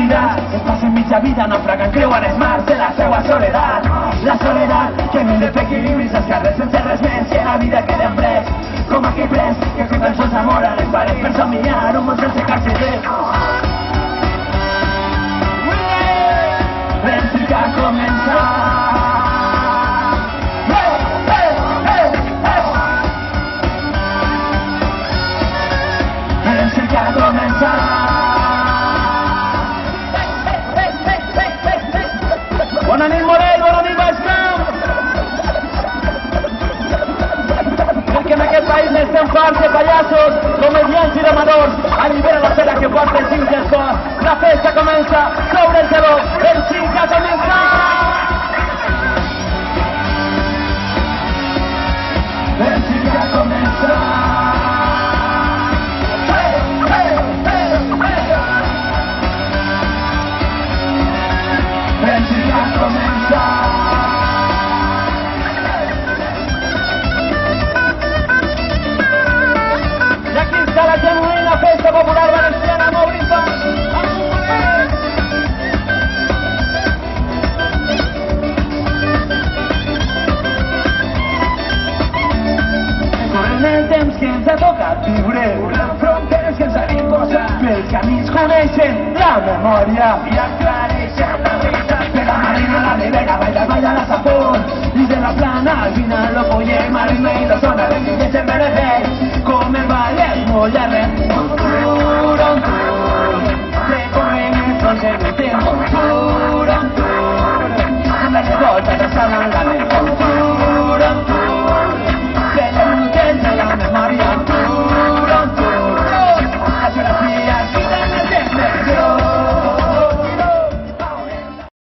vida, que passa mitja vida naufragant, creuen els mars de la seua soledat. La soledat que mil desequilibris als carrers sense res més, i la vida que l'hem pres com aquell pres que com tan sols amor a les parets per somniar un món sense carceller. Pensi que ha començat. Pensi que ha començat. Bona nit, Morell, bona nit, Baix Camp! Perquè en aquest país n'estem farts de pallassos, comediants i d'amadors. Allibera la pera que porta el cinc del cor. La festa comença, sobre el teló, el cinc ha començat! El cinc ha començat! El cinc ha començat! I aquí està la genuïna festa popular valenciana, Mauricio! Corrent el temps que ens ha tocat viure, volem fronteres que ens han imposat, pels camins coneixen la memòria i aclareixen la risa. De la marina a la ribera, baila la sapón, i de la plana al final lo pollem al ritme i la zona del que se merece, com el ballet molt llarg.